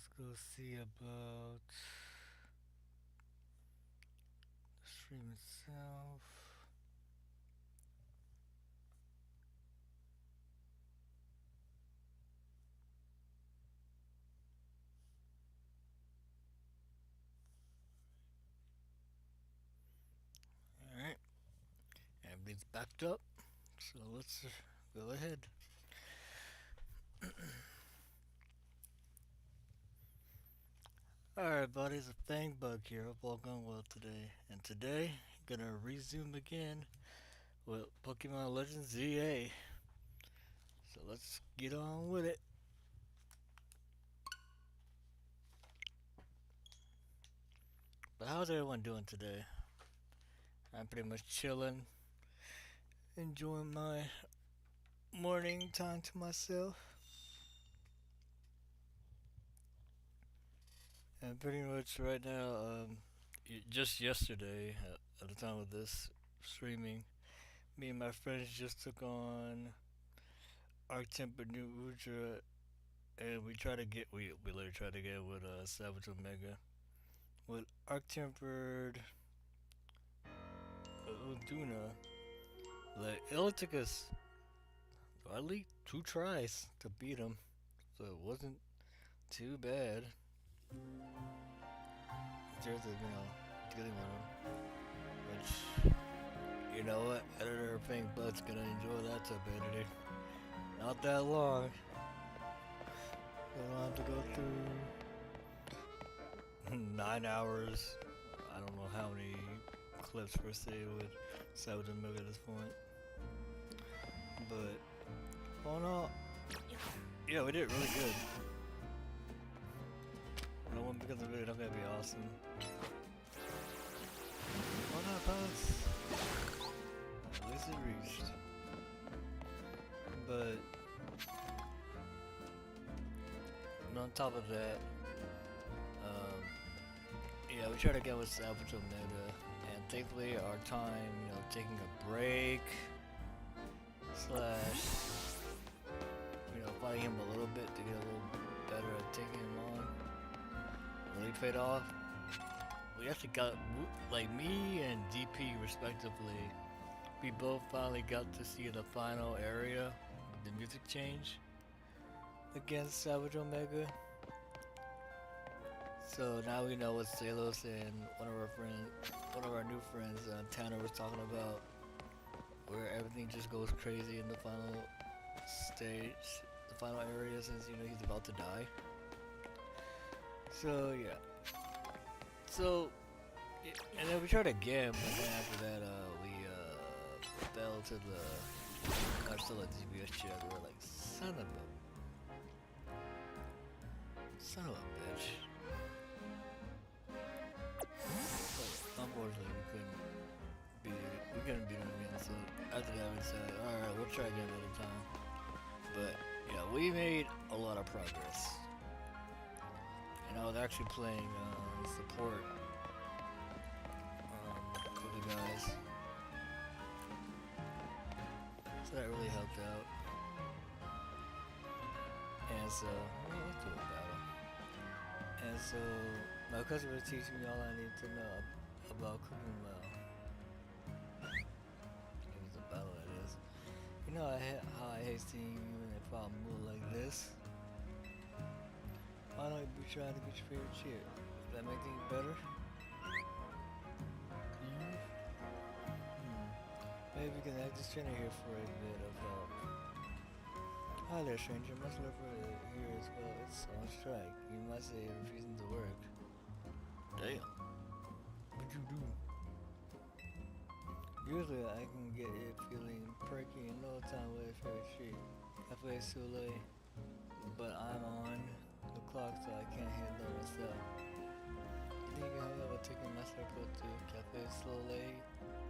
let's go see about the stream itself. Alright, everything's backed up, so let's go ahead. Alright, buddies, a Fangbug here. Hope all going well today. And today, gonna resume again with Pokemon Legends ZA. So let's get on with it. But how's everyone doing today? I'm pretty much chilling, enjoying my morning time to myself. And pretty much right now, just yesterday, at the time of this streaming, me and my friends just took on Arc Tempered New Ultra, and we literally tried to get with Savage Omega. With Arc Tempered Uduna, like, it only took us at least 2 tries to beat him, so it wasn't too bad in terms of, dealing with him. Which, you know what, Editor Pink Bud's gonna enjoy that stupidity. Not that long. We don't have to go through 9 hours. I don't know how many clips per se with Savage and Milk at this point. But, oh no. Yeah, we did really good. No one because of it, I'm gonna be awesome. Oh no, pass. At least it reached. But, and on top of that, yeah, we tried to get with Salvage Omega, and thankfully our time, taking a break, slash, fighting him a little bit to get a little better at taking him on, really paid off. We actually got, like, me and DP respectively, we both finally got to see the final area, the music change, against Savage Omega. So now we know what Salos and one of our new friends, Tanner, was talking about, where everything just goes crazy in the final stage, the final area, since he's about to die. So yeah. So, and then we tried again, but then after that, we fell to the Godzilla DBS check. We were like, son of a bitch. But unfortunately, we couldn't beat him again. So after that, we said, all right, we'll try again another time. But yeah, we made a lot of progress. And I was actually playing support for the guys, so that really helped out. And so, let's do a battle. And so, my cousin was teaching me all I need to know about cooking well. It was a battle, that is. You know how I hate seeing you in a problem move like this. Why don't you be trying to get your favorite cheer? Does that make things better? Maybe we can act this trainer here for a bit of help. Hi there, stranger. Much love for here as well. It's on strike. You might say refusing to work. Damn. What'd you do? Usually I can get it feeling perky in no time with a favorite treat. Cafe Soleil, but I'm on the clock so I can't handle myself. You think you can help me with taking my circle to Cafe Soleil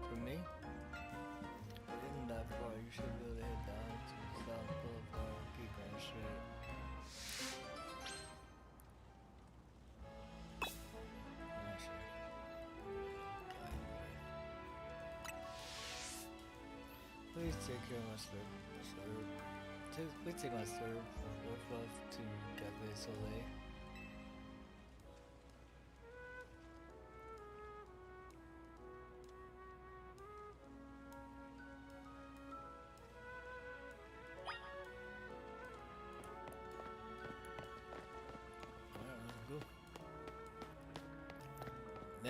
for me? It isn't that far. You should be able to head down to South Boulevard and keep going straight. I'm not sure. Please take care of my serve. Please take my serve. Work off to Cafe Soleil.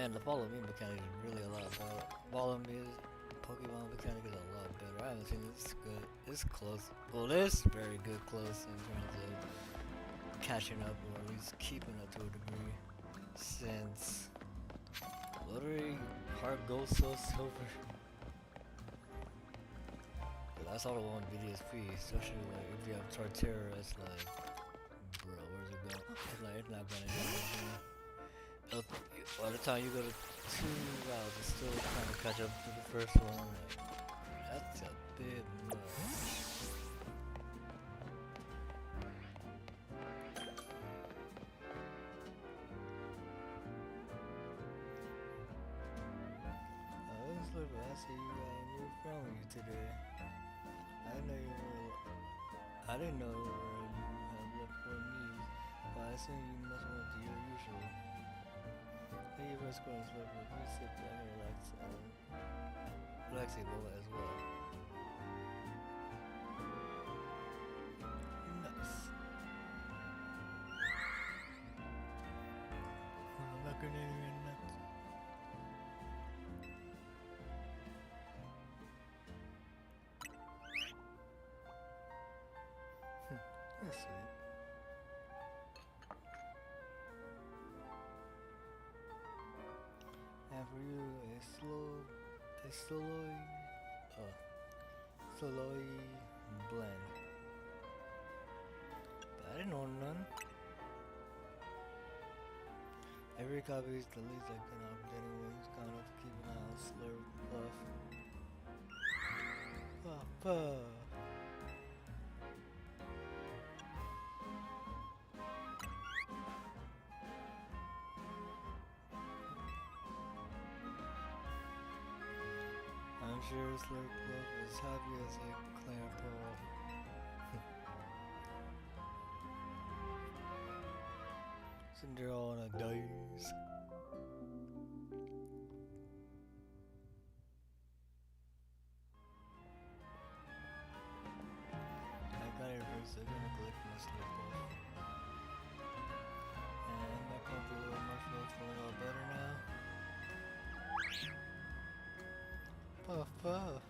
And the follow me mechanic is really a lot better. Follow me Pokemon mechanic is a lot better. I haven't seen this good. It's close. Well, this very good close in terms of catching up or at least keeping up to a degree. Since literally Heart Gold Soul Silver. That's all the one BDSP, especially like if you have Torterra, it's like, bro, where's it go? It's like it's not gonna do anything. By the time you go to 2 rounds, it's still trying to catch up to the first one. Like, that's a bit much. Look, I see you got a new friend with you today. I didn't know you had left for me, but I assume you must want to do your usual. Hey, your first score is left with you sit there and relaxing moment as well. Nice. I'm not gonna even nuts. That's sweet. And for you, Soloy blend. But I didn't know none. Every copy is the least I can opt anyways, kind of keep an eye on Slurp Fluff. Papa! I'm sure Slurp Fluff is happy as a clam pearl. Cinderella dies. I got it first, I'm gonna click my Slurp Fluff. And my comfy little marshmallow feeling all better now. Puff puff.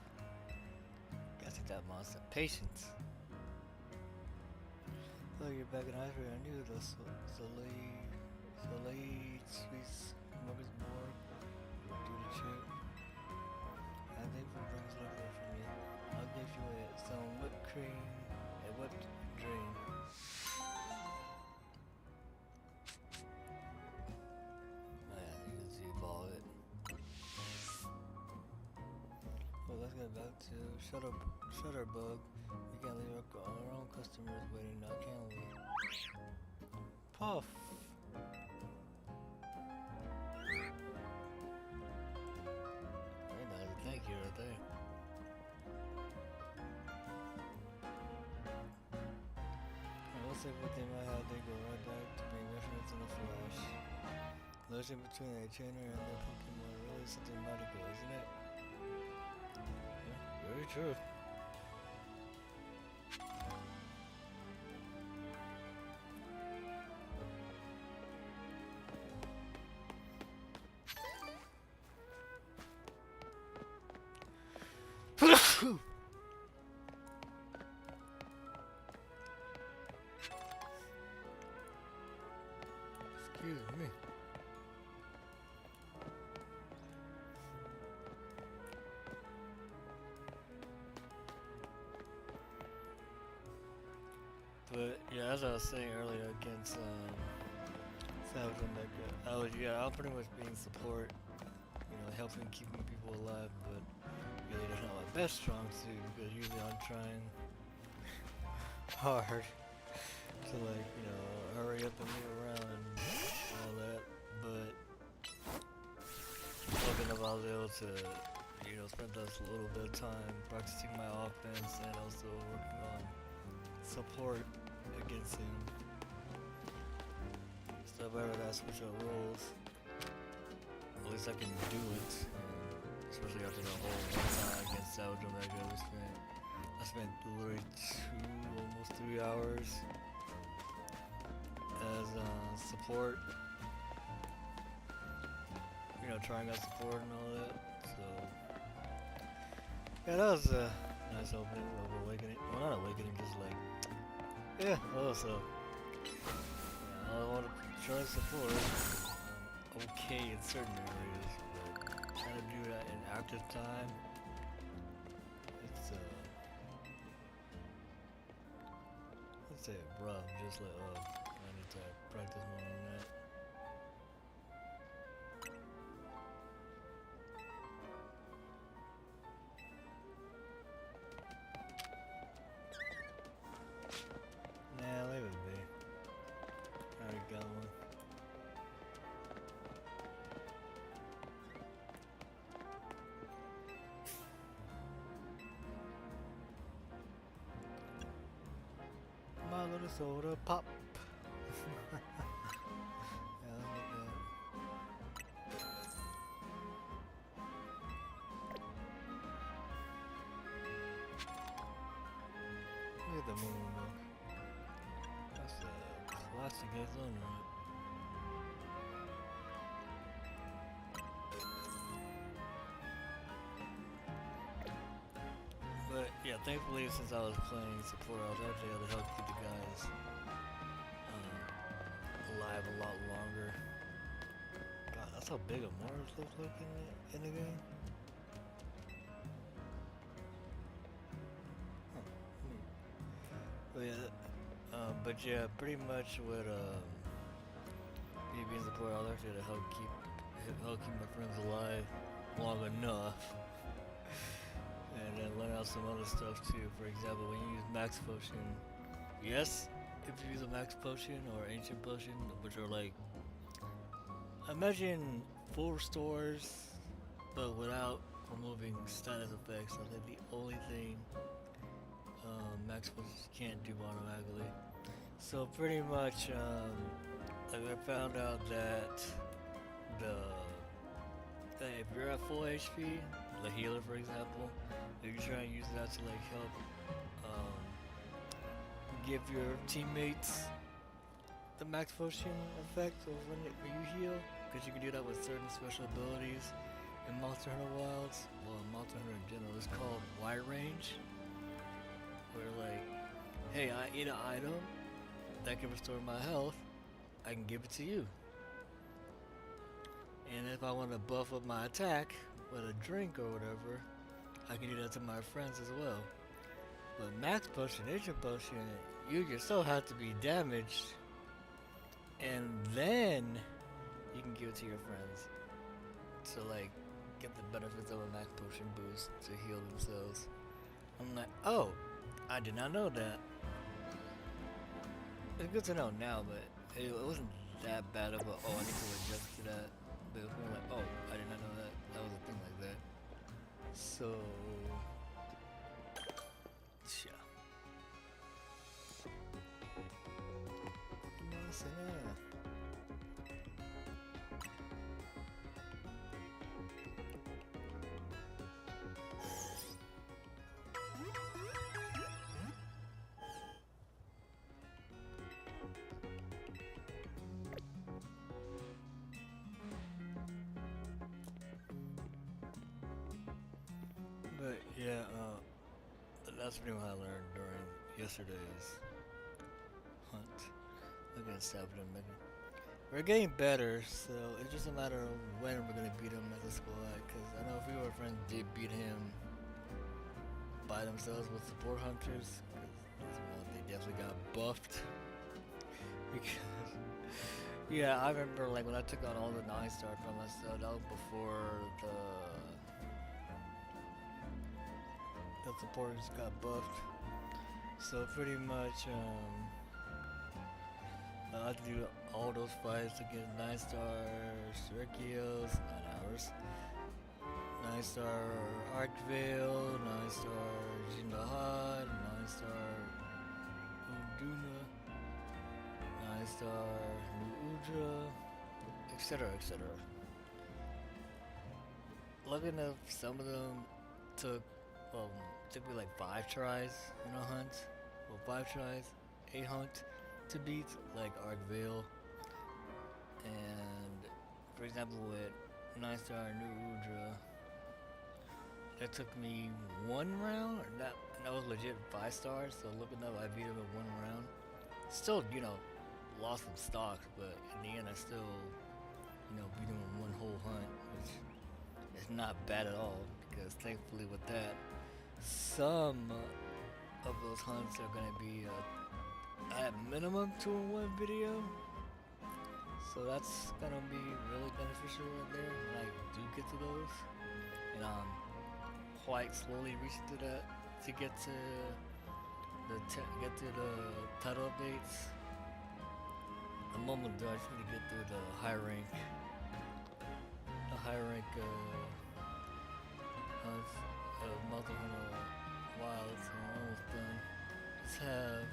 Gotta take that monster. Patience. Oh, you're back in high school. I knew the Soleil sweet smorgasbord would do the trick. I think for brings liquor for me. I'll give you some whipped cream, a whipped dream. Man, you can see ball it. Well, let's get back to Shutterbug. We can't leave our own customers waiting now, can we? Puff! Very nice, thank you right there. And we'll say what they might have, they go right back to being referenced in a flash. Relation between a trainer and their Pokemon really something magical, isn't it? Yeah, very true. Excuse me. But yeah, as I was saying earlier against Savage Omega, I'm pretty much being support, helping keeping people alive, but really that's not my best strong suit because usually I'm trying hard to hurry up and move around and all that, but hoping if I was able to spend this little bit of time practicing my offense and also working on support against him. So if I ever gotta switch up roles, at least I can do it. Especially after the whole one time against Savage Omega, I spent literally almost 3 hours as support. trying out support and all that. So yeah, that was a nice opening of Awakening. Well, not Awakening, just like yeah. Also, yeah, I want to try support. Okay in certain areas, but trying to do that in active time, it's let's say rough. Just like I need to practice more on that. Nah, leave it be. I already got one. My little soda pop. Yeah, look at that. Look at the moon, though. That's a classic Arizona. But yeah, thankfully since I was playing support, I was actually able to help keep the guys alive a lot longer. God, that's how big a Mars looks like in the game. Huh. But yeah, pretty much what me being support, I was actually to help keep my friends alive long enough. And then learn out some other stuff too. For example, when you use max potion, yes, if you use a max potion or ancient potion, which are like, imagine full stores, but without removing status effects. That's like the only thing max potions can't do automatically. So pretty much, like I found out that the that if you're at full HP, the healer for example, if you try and use that to like help give your teammates the max potion effect of when you heal, because you can do that with certain special abilities in Monster Hunter Wilds. Well, in Monster Hunter in general, it's called wide range, where like, hey, I eat an item that can restore my health, I can give it to you. And if I want to buff up my attack with a drink or whatever, I can do that to my friends as well. But max potion, ancient potion, you yourself have to be damaged, and then you can give it to your friends to like get the benefits of a max potion boost to heal themselves. I'm like, oh, I did not know that. It's good to know now, but it wasn't that bad of a, oh, I need to adjust to that. But it was more like, oh, I did not know that that was a thing like that. So, yeah. Nice enough. But yeah, that's pretty much what I learned during yesterday's hunt. Look at Sabrina Megan. We're getting better, so it's just a matter of when we're gonna beat him as a squad. Because I know a few of our friends did beat him by themselves with support hunters. Because they definitely got buffed. Because yeah, I remember like when I took on all the 9-star from myself. That was before the supporters got buffed. So pretty much, I had to do all those fights to get 9-star Syracuse, not ours. 9-star Arkvale, 9-star Jindahad, 9-star Uduna, 9-star Nuudra, etc. etc. Lucky enough, some of them took took me like 5 tries in a hunt. Well, 5 tries, a hunt to beat, like Arkvale. And for example, with 9-star New Udra. That took me one round, or that, and that was legit 5 stars. So looking up, I beat him in one round. Still, lost some stocks, but in the end, I still, beat him in one whole hunt, which is not bad at all. Because thankfully, with that, some of those hunts are gonna be at minimum 2-in-1 video. So that's gonna be really beneficial right there when I do get to those. And I'm quite slowly reaching to that to get to the title updates. The moment though, I just need to get through the high rank hunts of Monster Hunter Wilds. I'm almost done. Just have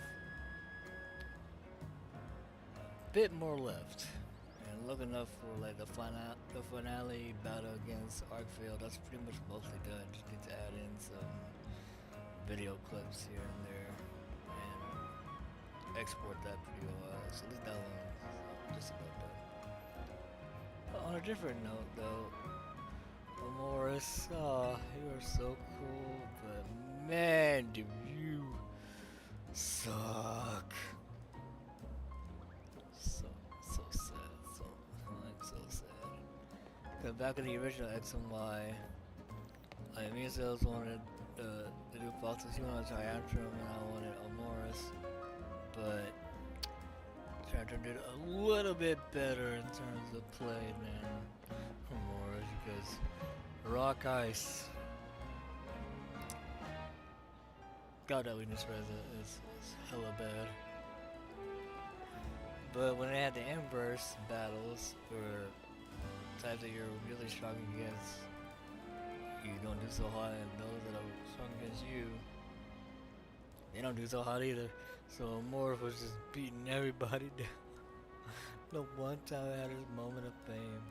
a bit more left. And looking up for like the finale battle against Arkvale, that's pretty much mostly done. Just need to add in some video clips here and there and export that video. So at least that one just about done. But on a different note though, Morris, you are so cool, but man, do you suck. So sad. I'm so sad. Cause back in the original X and Y, me and Sales wanted to do Foxes. He wanted Tyrantrum and I wanted Amoris. But Tyrantrum did a little bit better in terms of play than Amoris because Rock Ice. God, that weakness Reza is hella bad. But when they had the inverse battles, where types that you're really strong against, you don't do so hot, and those that are strong against you, they don't do so hot either. So Morph was just beating everybody down. The one time I had his moment of fame.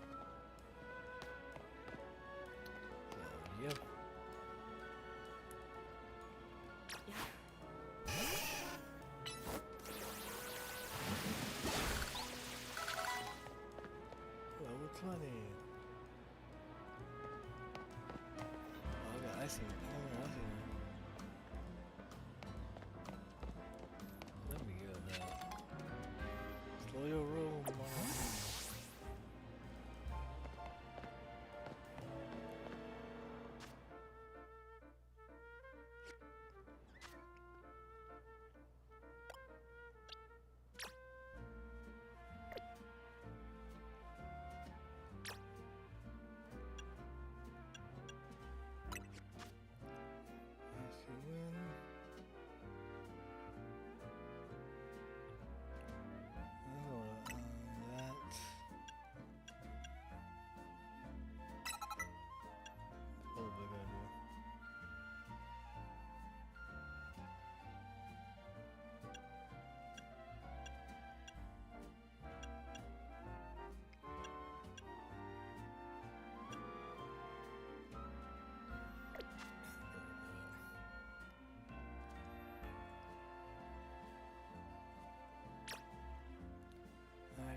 So, yep. Level 20. Oh, I got icing. Let me go now. Slow your roll, mom.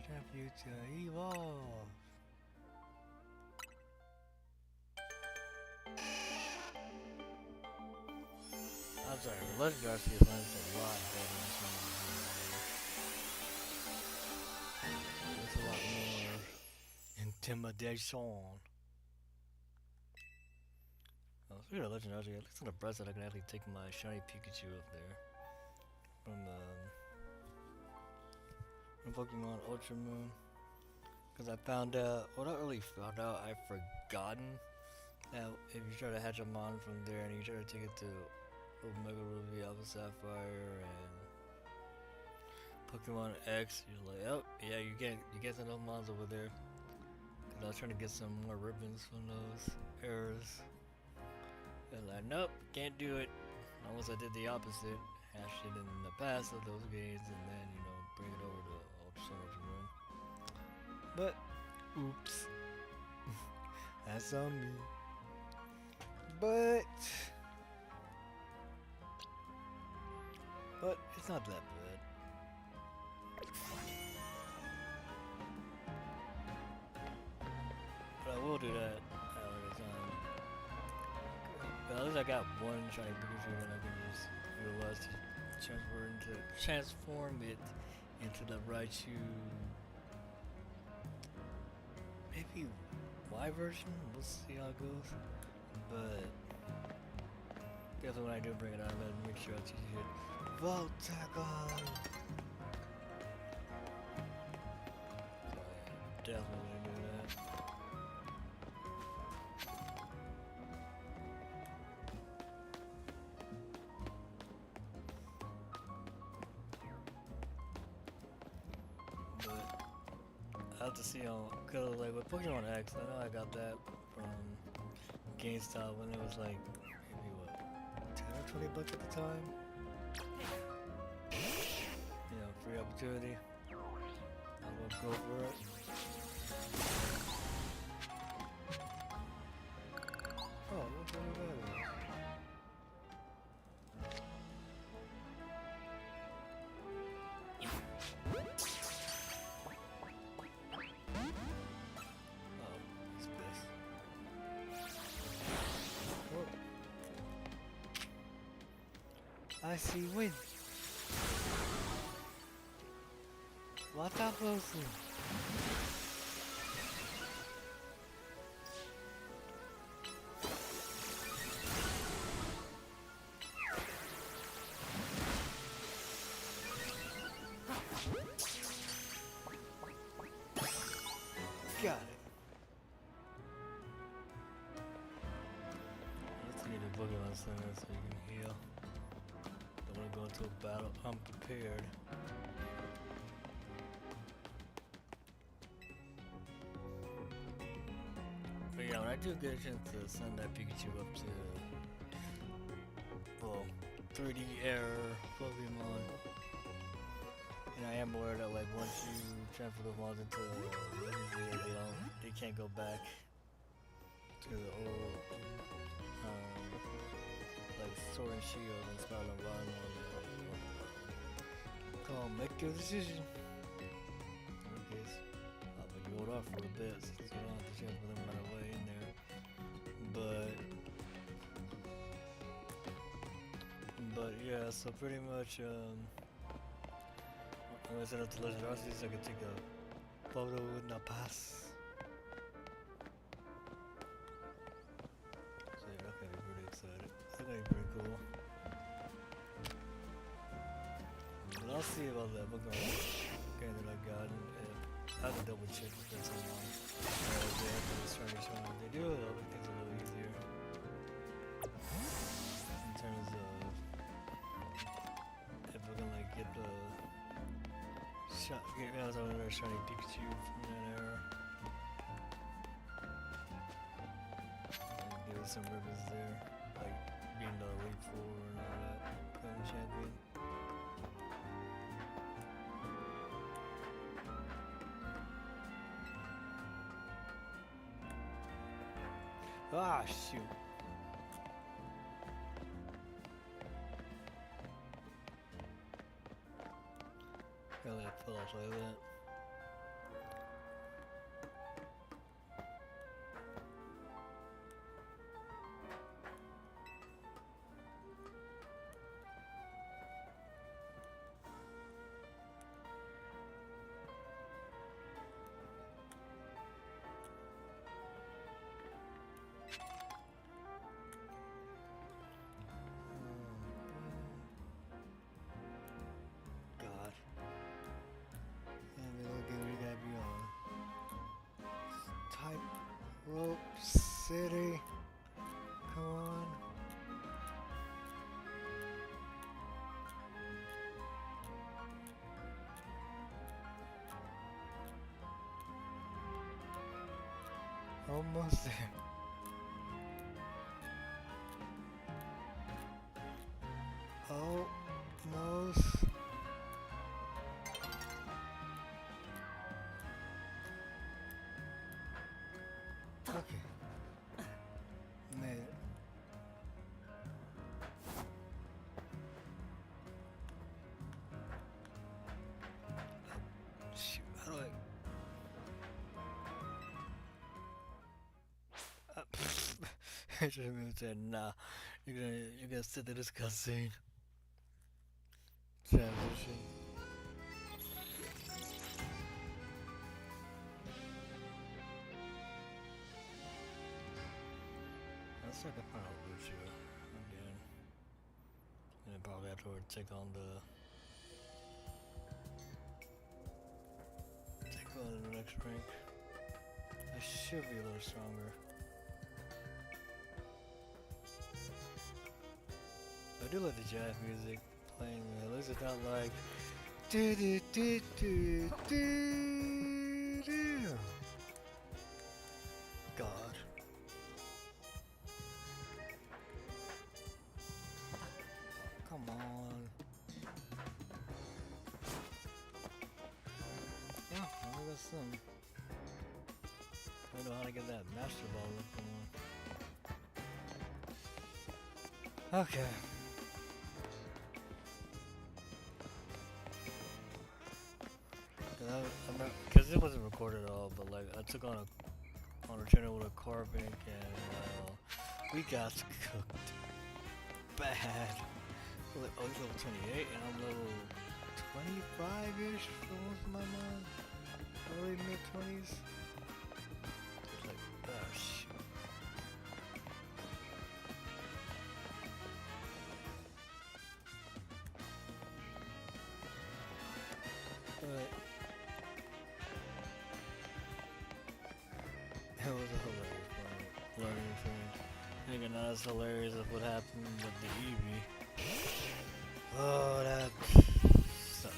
Time for you to evolve. I'm sorry, the Legendary Arceus is a lot better than some of the It's a lot more intimidation. Speaking of Legendary Arceus, at least on the breast that I can actually take my shiny Pikachu up there from Pokemon Ultra Moon, because I found out, well not really found out, I've forgotten that if you try to hatch a mon from there and you try to take it to Omega Ruby, Alpha Sapphire, and Pokemon X, you're like, oh yeah, you get some of those mons over there. Cause I was trying to get some more ribbons from those errors, and like, nope, can't do it. Unless I did the opposite, hashed it in the past of those games, and then bring it over to Ultra Moon. But, oops. That's on me. But it's not that bad. But I will do that at a time. But at least I got one shiny Pikachu and I can just utilize to transform it into the Raichu. Maybe Y version? We'll see how it goes. But definitely when I do bring it out, I'm gonna make sure I teach it. Voltagon! Definitely gonna do that. But I have to see on, cause like with Pokemon X, I know I got that from GameStop when it was like maybe what, 10 or 20 bucks at the time. You know, free opportunity. I'm gonna go for it. Oh, what the hell that is? Oh, he's pissed. Oh. I see wind. What happens? Got it. Let's need a Pokemon Center so you can heal. Don't want to go into a battle unprepared. But yeah, when I do get a chance to send that Pikachu up to, well, 3D error Pokemon, and I am aware that like once you transfer the ones into Legendary, they can't go back to the old, like Sword and Shield and Scarlet and Violet. Come on, make your decision. I guess I'll be hold off for a bit since you don't have to transfer them right away in there. But yeah, so pretty much I'm gonna set up to Legend Arceus so I can take a photo with my pass. So yeah, that's gonna be pretty excited. That's gonna be pretty cool. But I'll see about that Pokemon game that I got, and I have to double check if that's online. They have to start showing if they do it, it'll make things a little easier. In terms of if we're gonna like get the get me out of another shiny Pikachu from that era. And give it some ribbons there, like being the Elite Four and all that kind of champion. Ah, shoot. Really, it fell off like that. God. And we look at what we gotta be on. Type Rope City. Come on. Almost there. Almost. Okay. Made it. Shoot, how do I... Benjamin said, "Nah, you're gonna sit through this cutscene." Transition. Let's check if I don't lose you again. And then probably afterward take on the next rank. I should be a little stronger. I do like the jazz music playing. At least it's not like do do do do do do. God. Come on. Yeah, I got some. I know how to get that master ball up. Come on. Okay. Because it wasn't recorded at all, but like I took on a channel with a Carving and we got cooked bad. Like, oh, he's level 28 and I'm level 25-ish for most of my mind. Early mid-20s. It's like, oh shit. But it was a hilarious learning experience. I think not as hilarious as what happened with the Eevee. Oh, that sucks.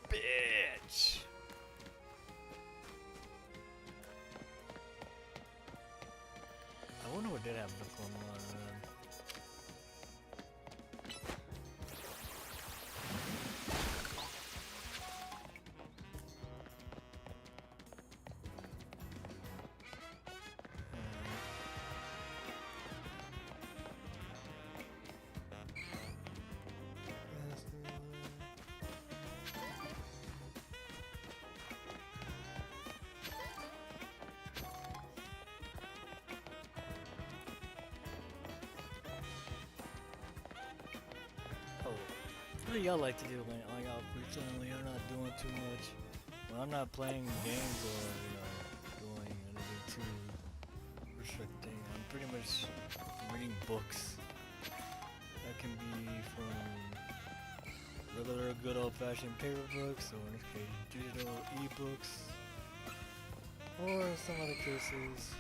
Bitch! I wonder what did happen to Cormorant. What do y'all like to do when y'all free time when you're not doing too much? When I'm not playing games or doing anything too restricting, I'm pretty much reading books. That can be from regular good old-fashioned paper books, or in this case digital e-books, or in some other cases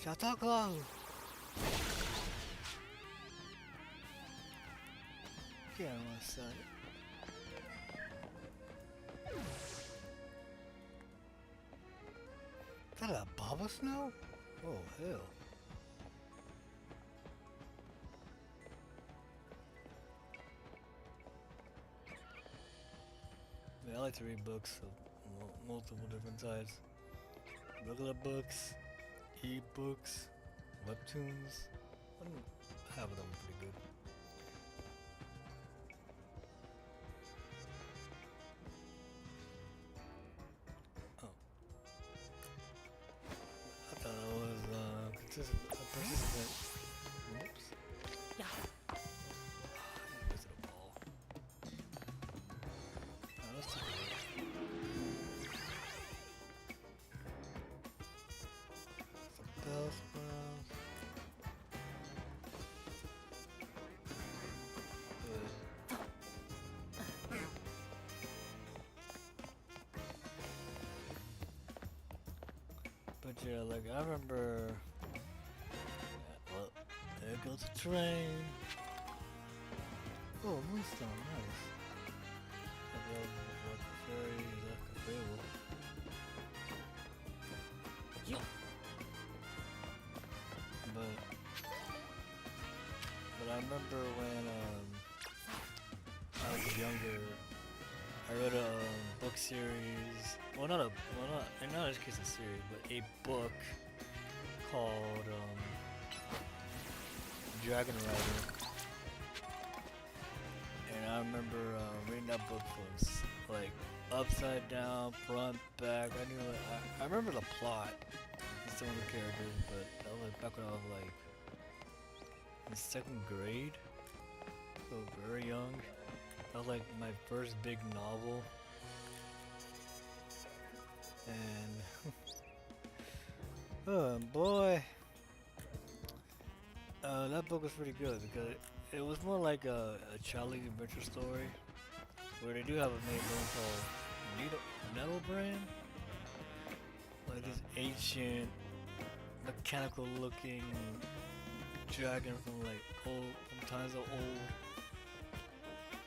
Santa Claus! Get on my side. Is that a Baba Snow? Oh, hell. Yeah, I like to read books of multiple different types. Regular books, e-books, webtoons. Half of them are pretty good. Oh. I thought I was a participant. Whoops. Yeah. I missed a ball. Oh, that's too bad. Bell spells. But yeah, like I remember. Well, there goes the train. Oh, Moonstone, nice. Very available. But I remember when I was younger, I read a book series. Well, not in this case a series, but a book called Dragon Rider, and I remember reading that book from like upside down, front, back. I knew like, I remember the plot and some of the characters, but that was like back when I was like in second grade, so very young. That was like my first big novel, and oh boy, that book was pretty good because it was more like a Charlie Adventure story where they do have a main villain called Nettlebrand, like this ancient, mechanical-looking dragon from like from times of old.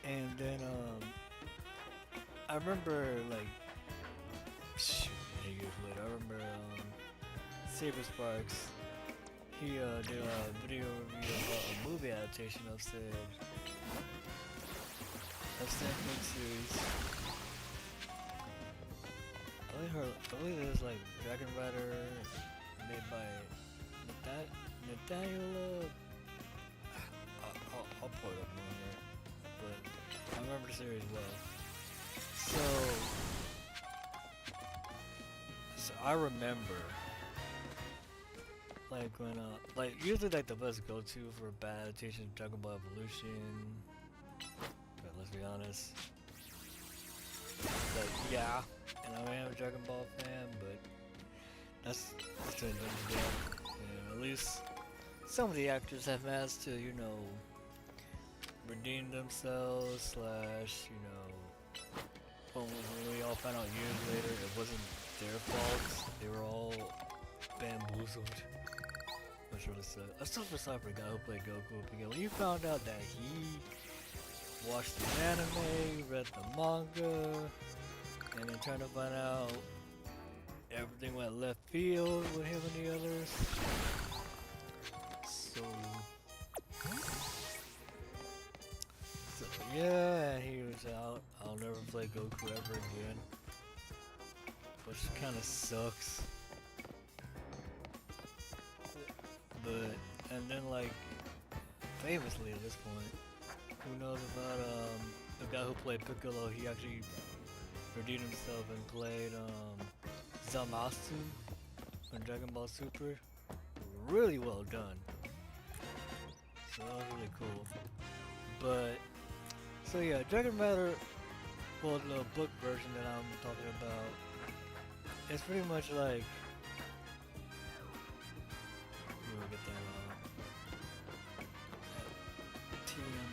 And then I remember like shoot, many years later, I remember Saber Sparks. He did a video review about a movie adaptation of said book series. I believe it was like Dragon Rider made by Nathaniel. I'll pull it up more here, but I remember the series well. So I remember like when like usually like the best go-to for bad adaptation of Dragon Ball Evolution. But let's be honest. Like yeah, and I am a Dragon Ball fan, but that's an individual. And at least some of the actors have managed to, you know, redeem themselves slash, you know, when we all found out years later it wasn't their fault. They were all bamboozled. Which really sucked. I still feel sorry for the guy who played Goku because when you found out that he watched the anime, read the manga, and then turned to find out everything went left field with him and the others. So yeah, and he was out. I'll never play Goku ever again. Which kinda sucks. But, and then like, famously at this point, who knows about the guy who played Piccolo, he actually redeemed himself and played Zamasu on Dragon Ball Super. Really well done. So that was really cool. But, so yeah, Dragon Rider, well the book version that I'm talking about, it's pretty much like, we'll get that TM,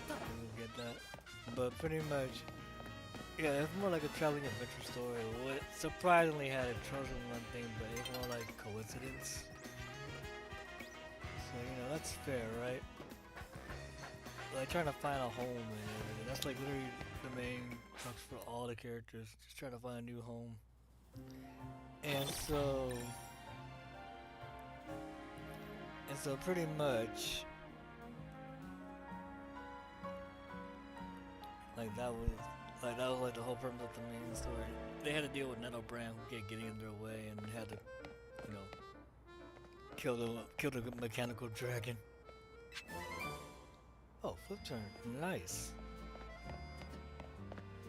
we'll get that. But pretty much, yeah, it's more like a traveling adventure story. What surprisingly had a chosen one thing, but it's more like coincidence. So, you know, that's fair, right? Like trying to find a home and everything. That's like literally the main crux for all the characters. Just trying to find a new home. And so pretty much like that was like the whole premise of the main story. They had to deal with Nettlebrand who kept getting in their way and had to, you know, kill the mechanical dragon. Oh, flip turn. Nice.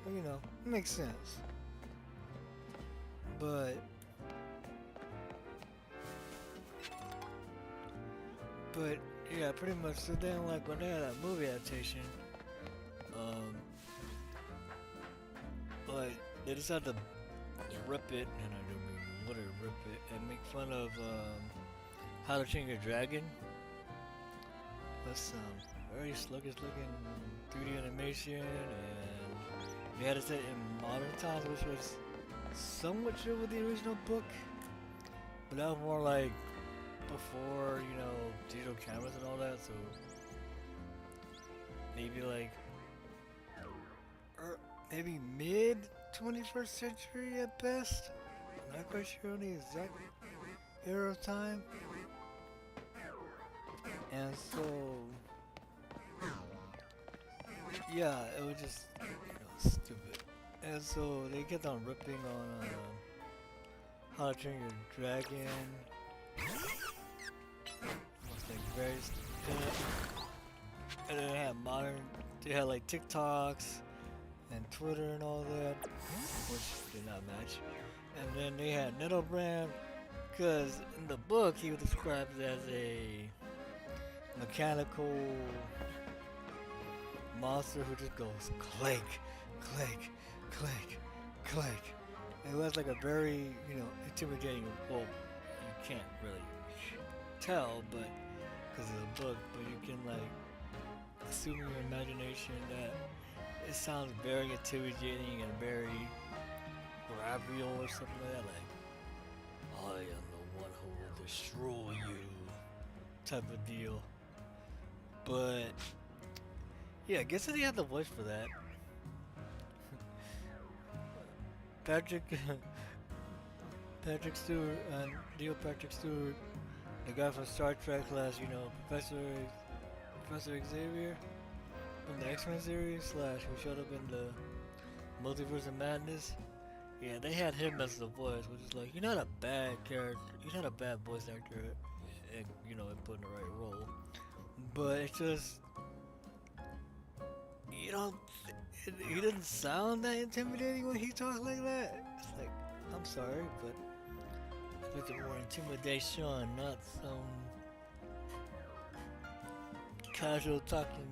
Well, you know, it makes sense. But yeah, pretty much. So then, like when they had that movie adaptation, like they decided to rip it, and I don't mean literally rip it, and make fun of How to Train Your Dragon. That's very sluggish looking 3D animation, and they had it set in modern times, which was somewhat true with the original book, but that was more like before, you know, digital cameras and all that, so maybe like maybe mid 21st century at best. I'm not quite sure on the exact era of time. And so yeah, it was just, you know, stupid. And so they kept on ripping on How to Train Your Dragon, various and then they had they had like TikToks and Twitter and all that, which did not match. And then they had Nettlebrand, because in the book he was described as a mechanical monster who just goes click, click, click, click. It was like a very, intimidating. Well, you can't really tell, but because of the book, but you can like assume in your imagination that it sounds very intimidating and very graphical or something like that. Like, I am the one who will destroy you, type of deal. But yeah, I guess he had the voice for that. Patrick Patrick Stewart and Neil Patrick Stewart, the guy from Star Trek last, Professor Xavier from the X-Men series slash who showed up in the Multiverse of Madness. Yeah, they had him as the voice, which is like, you're not a bad character, you're not a bad voice actor, and and put in the right role. But it's just, you don't, he didn't sound that intimidating when he talked like that. It's like, I'm sorry, but I think more intimidation, not some casual talking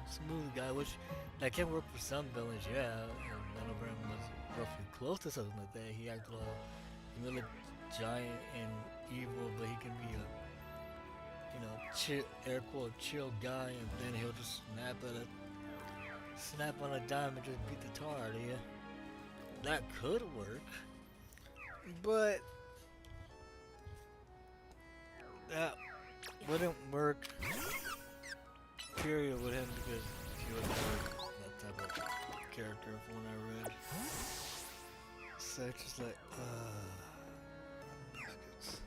smooth guy, which that can work for some villains, yeah. And none of them was roughly close to something like that. He acted all really giant and evil, but he can be a chill, air quote chill guy, and then he'll just snap on a dime and just beat the tar out of you. That could work, but that wouldn't work. Period with him because he was never that type of character from when I read. So it's just like, biscuits.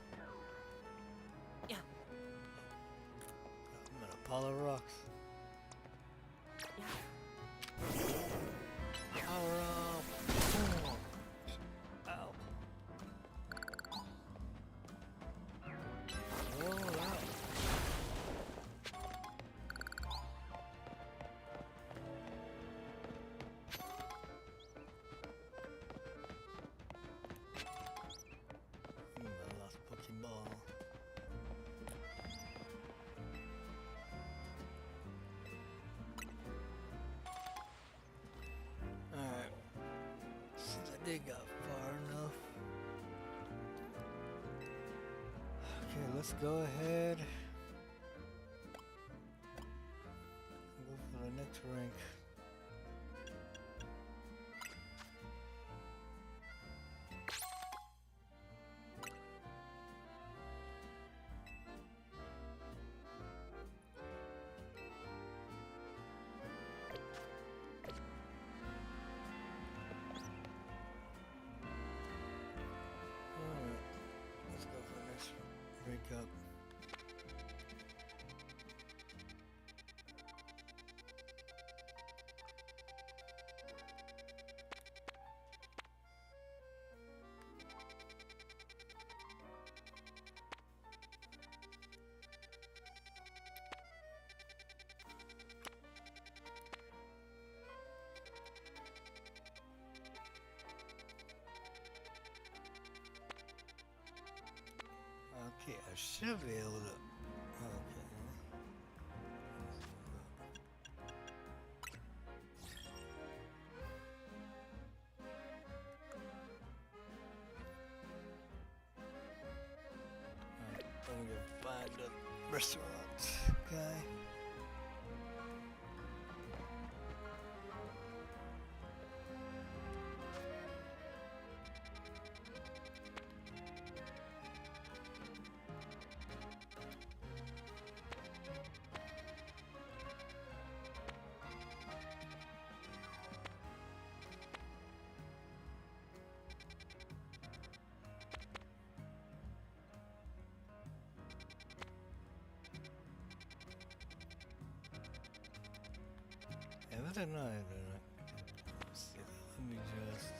Yeah. I'm gonna Apollo rocks. Power up! Ow. Roll out. I lost Pokeball. Alright. Since I did got far enough. Okay, let's go ahead. Go for the next rank. Alright, let's go for the next rank up. Okay, I should be able to. Okay. Alright, I'm gonna find a restaurant guy. Yeah, but they're not. Let's see, let me just.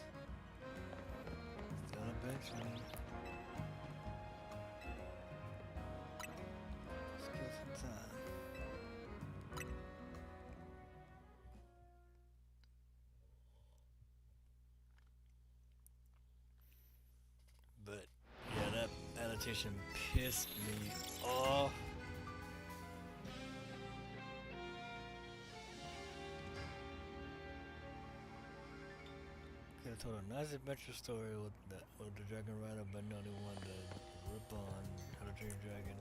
Still on a bench. Skills competition pissed me off. Could have told a nice adventure story with the Dragon Rider, but no, they wanted to rip on How to Train Your Dragon.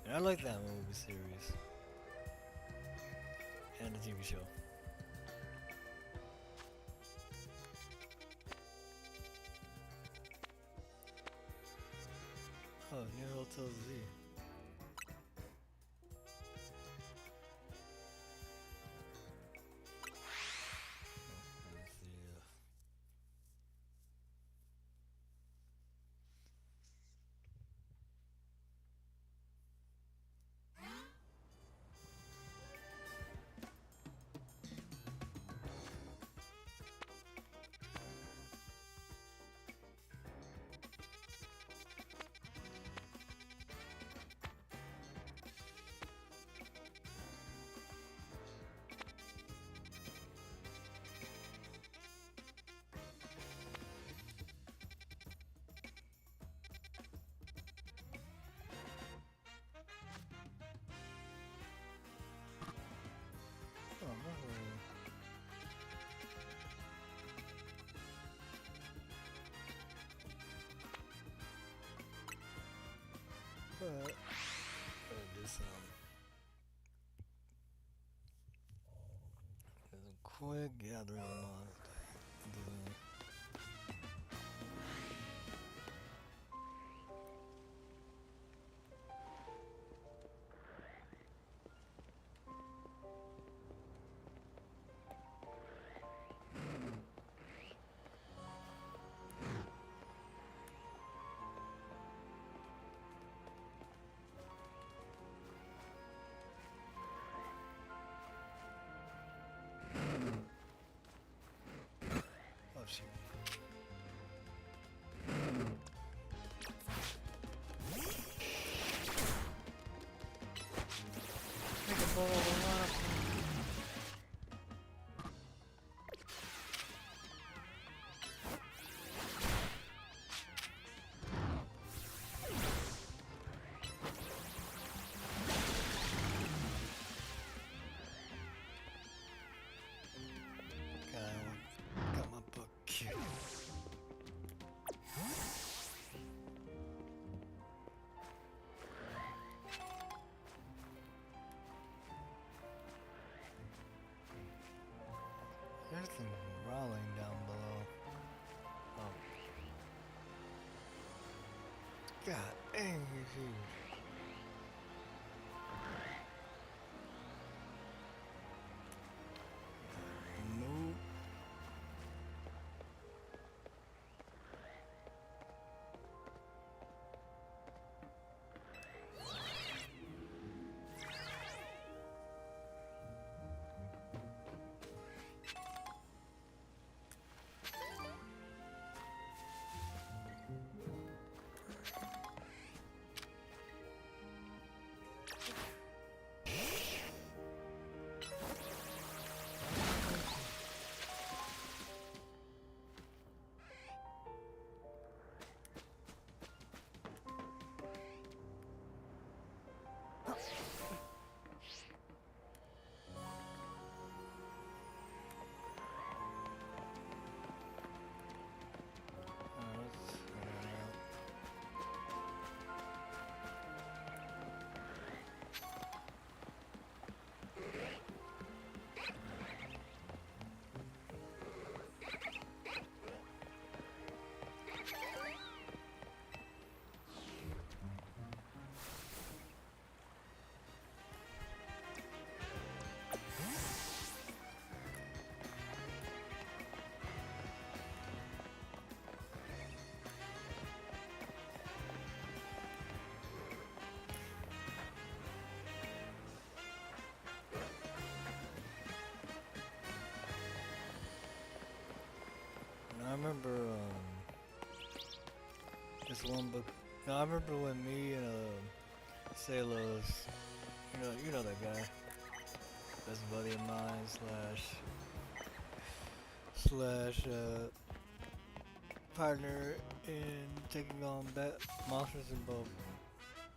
And I like that movie series and the TV show. Oh, New Hotel Z. Oh, no. But do some. There's a quick gathering on. Oh shit. Make a ball of got my butt kicked. There's some rolling down below. Oh. God dang, he's huge. Move. I remember this one book. No, I remember when me and Salos, you know that guy, best buddy of mine slash partner and taking on monsters in both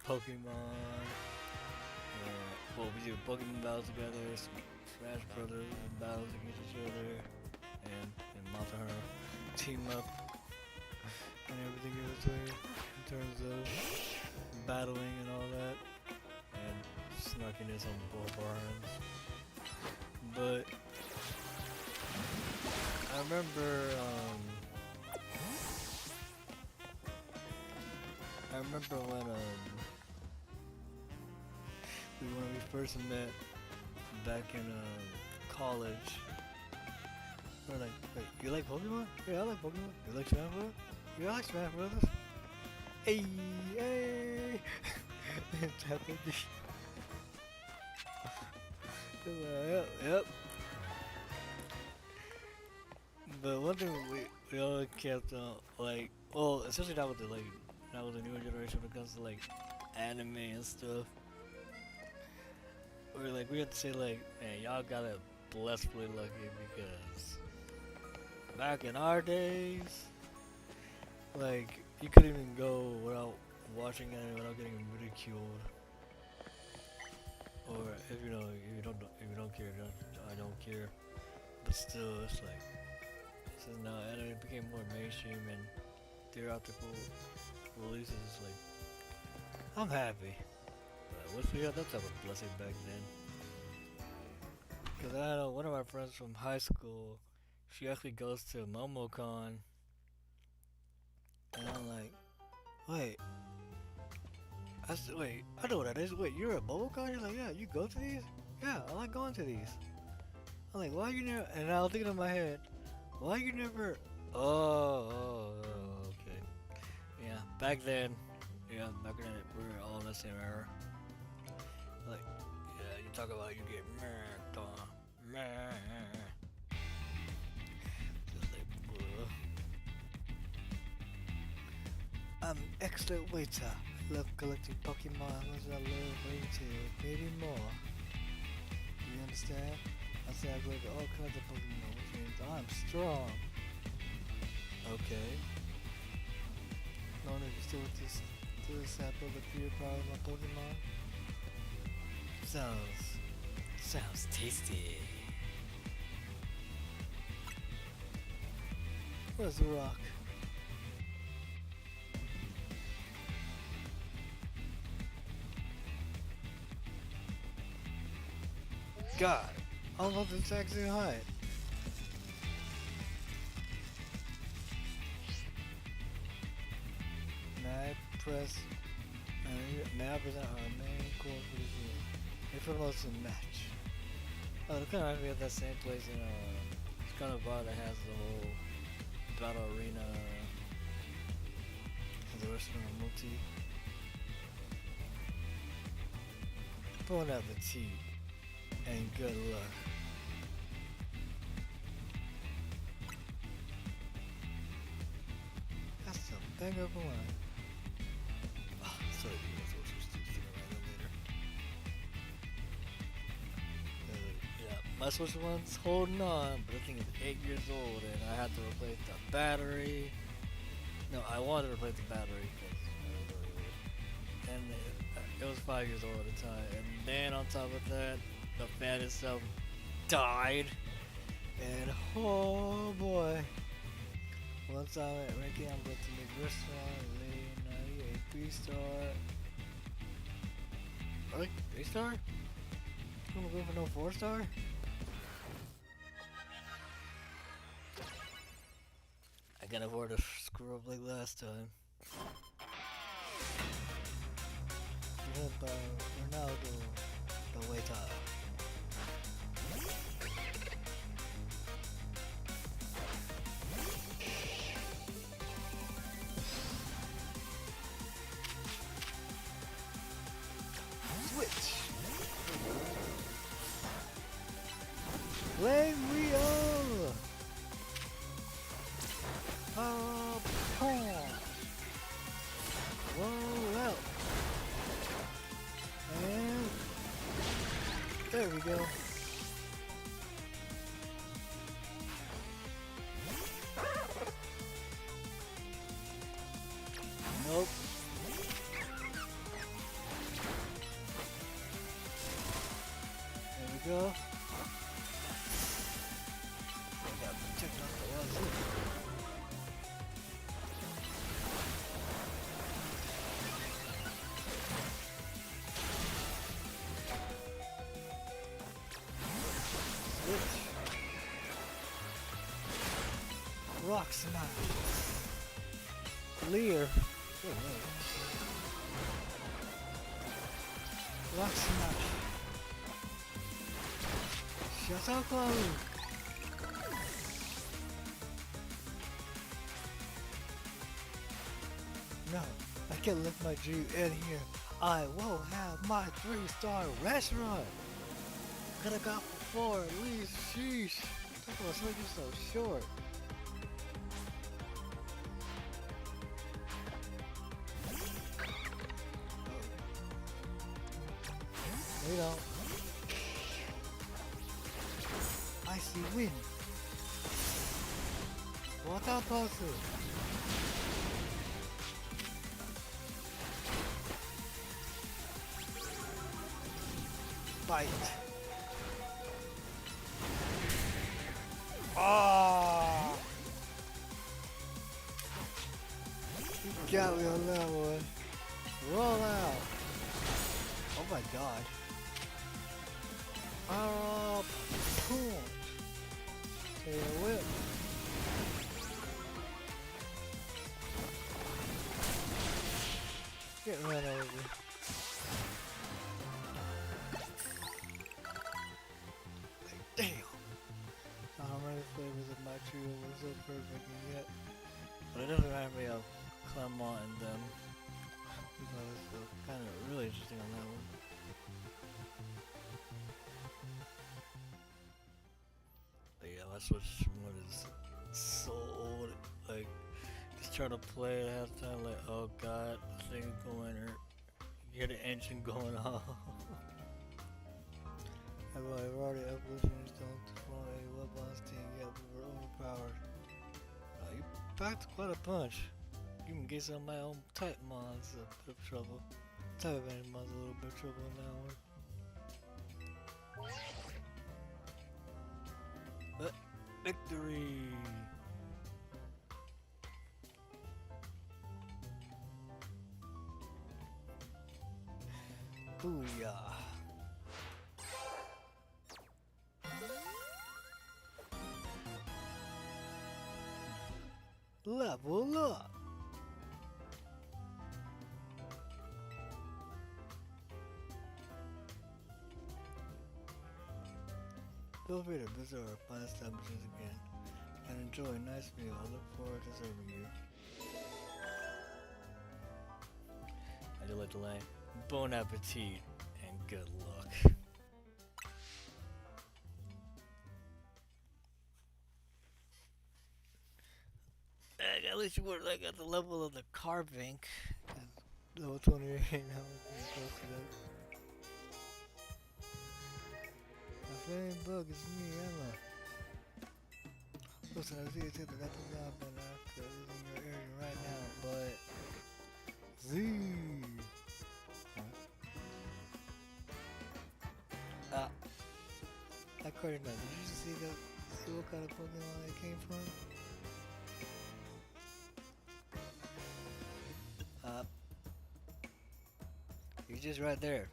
Pokemon. Well, we do Pokemon battles together, Smash Brothers battles against each other, and Monster Hunter team up and everything in between in terms of battling and all that, and snarkiness on both our ends. But I remember when we first met back in college. We're like, wait, you like Pokemon? Yeah, I like Pokemon. You like Smash Brothers? Yeah, I like Smash Brothers. Hey, hey! Tap into yep, yep. But one thing we all kept like, well, especially not with the newer generation when it comes to like anime and stuff. We had to say like, man, y'all got it blessedly lucky because back in our days, like you couldn't even go without watching anime without getting ridiculed. Or if you don't care, I don't care. But still, it's like since now anime became more mainstream and theatrical releases, it's like I'm happy. But I wish we had that type of blessing back then. Cause I had one of my friends from high school. She actually goes to MomoCon, and I'm like, wait. Wait, I know what that is. Wait, you're at MomoCon? You're like, yeah, you go to these? Yeah, I like going to these. I'm like, why you never? And I was thinking in my head, why you never? Oh, okay. Yeah, back then, we were all in the same era. Like, yeah, you talk about you get murked on, just like, bruh. I'm an excellent waiter. Love collecting Pokemon, as I love retail, maybe more. You understand? I say I collect all kinds of Pokemon, which means I'm strong. Okay. Known if you still with this sample the pure power of my Pokemon. Sounds tasty. Where's the rock? God, almost the exact same height. Now present our main course for this year. It promotes a match. Oh, it kind of reminds me of that same place in it's kind of bar that has the whole battle arena and the restaurant multi. Bon appetit and good luck. That's a bang up line. Oh, sorry, that's what you're still around later. Yeah, my Switch one's holding on, but the thing is 8 years old and I had to replace the battery. No, I wanted to replace the battery and it was 5 years old at the time. And then on top of that, the fan itself died. And oh boy. Once I'm at ranking, I'm going to make restaurant, late 3-star. Really? 3-star? You wanna go for no 4-star? I can't afford to screw up like last time. Ronaldo, the waiter. Switch. Flame Wheel. Roll out. And there we go. go. I gotta check out the wazoo. Switch. Rock smash. Leer. Rock smash. Shotoko. No, I can't let my dream end here. I will have my 3-star restaurant. Could've got for 4 at least. Sheesh. Talk about something so short. You know, icy wind. Water puzzle. Fight. Ah! You got me on that one. Roll out. Oh my god. Punch. Tail whip. Get run over. Like, damn. Not how many flavors of my trio was so perfect yet. But it doesn't remind me of Clermont and them. Because it's kind of really interesting on that one. That's what's what is so old. Like, just try to play it half the time. Like, oh god, the thing's going, or you hear the engine going off. I've already evolutionary stone to form a weapons team, yet we were overpowered. You packed quite a punch. You can get some of my own type mons a bit of trouble. Type advantage mons a little bit of trouble in that one. Victory! Booyah! Level up! Feel free to visit our fine establishments again and enjoy a nice meal. I look forward to serving you. I do like the line. Bon appetit and good luck. At least you were like at the level of the Carvink. Level 28 now. Close to that. My favorite bug is me, Emma. Listen, I see you take the left job and after in your area right now, but Z. I caught now. Did you see what kind of Pokemon it came from? He's just right there.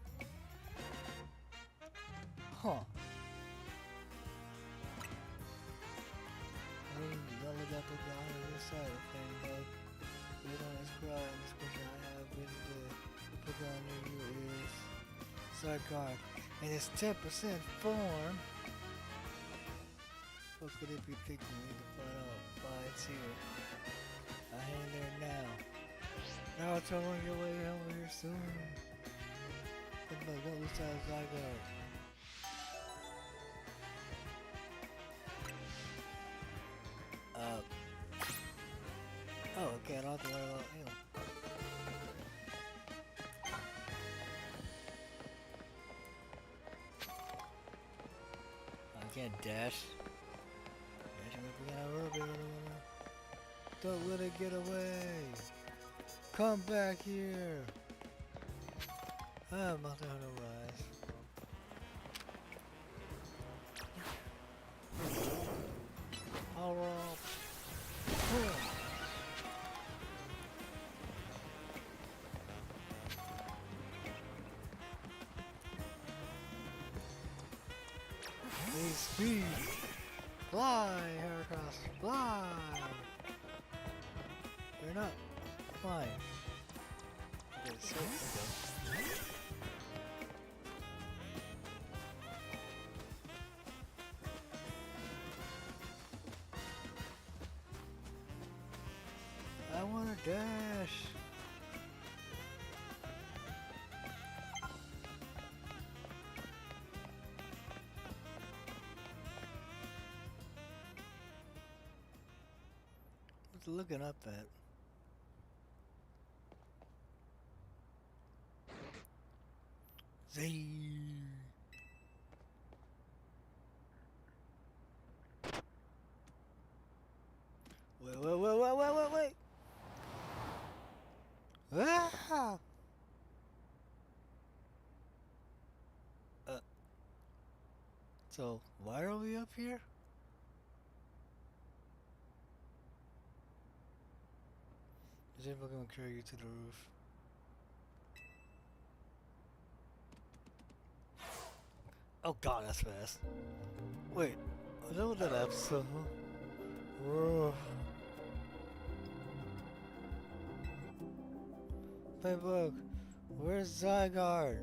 Huh. Don't look up at the other side of things, though. You don't describe in this picture I have been the Pokemon near you is Sarkar in its 10% form. What could it be picking? We need to find out why it's here. I hang there now. Now it's on your way over here soon. But don't lose sight of Zygarde. Oh, okay, I don't have to worry about him. I can't dash. Don't let it get away. Come back here. I'm not gonna rise. Need speed. Fly, Heracross, fly. You're not flying. Okay, so there we go. I wanna dash. What's it looking up at? Z. Wait. Ah! So, why are we up here? Is it gonna carry you to the roof? Oh god, that's fast. Wait, was that what that episode? Whoa. Hey, look, where's Zygarde?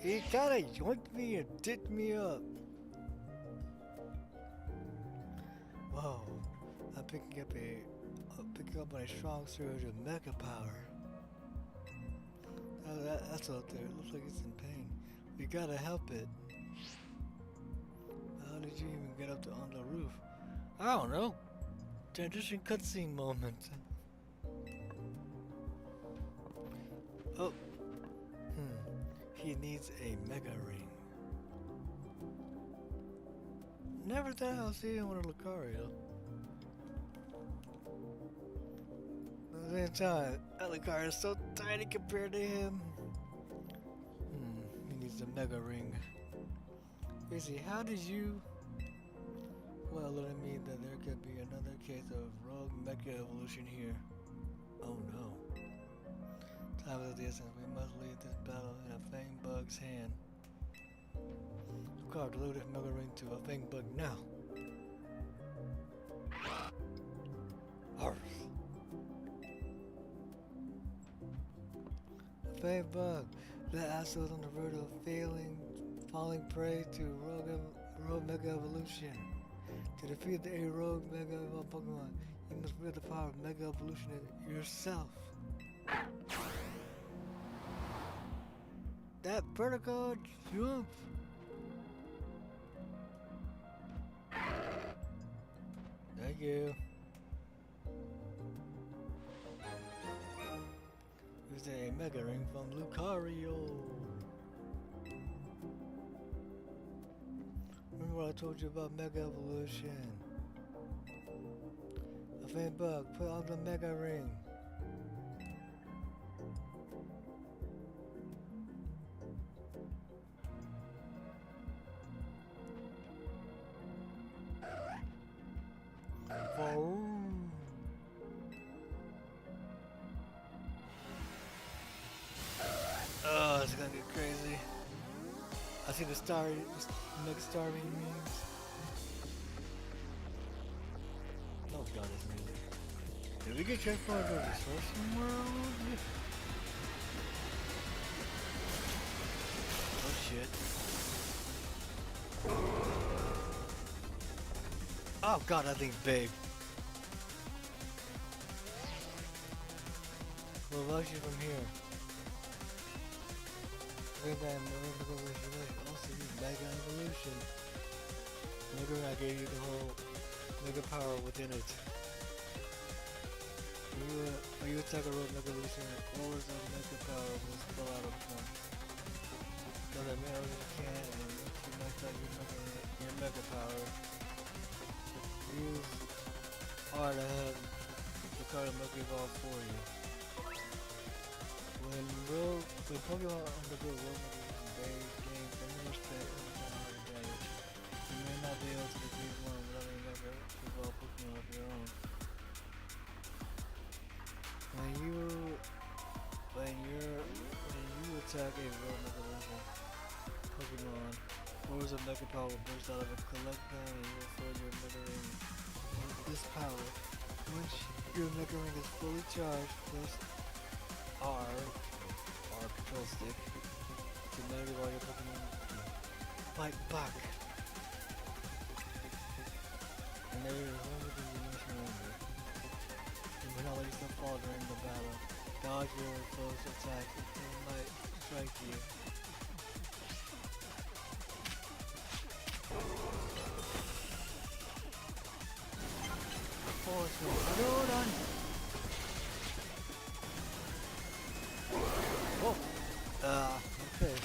He kinda yoinked me and dipped me up. Whoa, I'm picking up a strong surge of Mecha Power. That's out there. It looks like it's in pain. We gotta help it. How did you even get up on the roof? I don't know. Transition cutscene moment. Oh. He needs a Mega Ring. Never thought I'll see him with a Lucario. At the same time, that Lucario is so tiny compared to him. He needs a Mega Ring. Basically, how did you... Well, let it mean that there could be another case of rogue Mecha evolution here. Oh no. Time is of the essence. We must lead this battle in a Fangbug's hand. Lucario, deliver this Mega Ring to a Fangbug now. Arf. Fangbug, that asshole on the verge of falling prey to rogue Mega Evolution. To defeat the rogue Mega Evolved Pokemon, you must wield the power of Mega Evolution yourself. That vertical jump! Thank you. Here's a Mega Ring from Lucario. Remember what I told you about Mega Evolution? A Fangbug, put on the Mega Ring. Oh, it's gonna get crazy. I see the Mega Star memes. Oh god, this music. Did we get transformed to the Sorcery World? Oh shit. Oh god, that thing's big. We'll watch you from here. Look at that Mega Evolution. Also use Mega Evolution. Mega I gave you the whole Mega Power within it. When you attack a rogue Mega Evolution, all of the Mega Power will spill out of one. So that means you can and you might start your Mega Power. Use R to have the card Mega Evolve for you. When Pokemon undergo rogue they gain more respect and damage. You may not be able to defeat one without any Mega Evolve Pokemon of your own. When you attack a rogue Mega Evolution Pokemon, or source of mega power will burst out of a collector and will fill your mega ring with this power. Once your mega ring is fully charged, press R control stick, to mega while your Pokemon fight back. And there is one with the dimension number. You may not let yourself fall during the battle. Dodge your foe's attack if they might strike you. Force me. Hold on. Oh. Okay.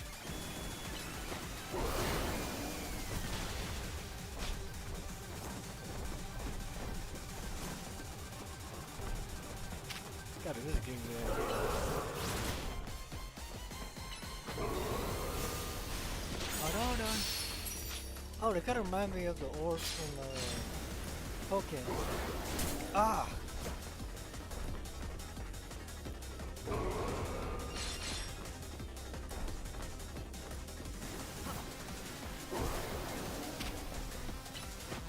God, it is a game there. Hold on. Oh, they kind of remind me of the orbs from Pokemon. Ah!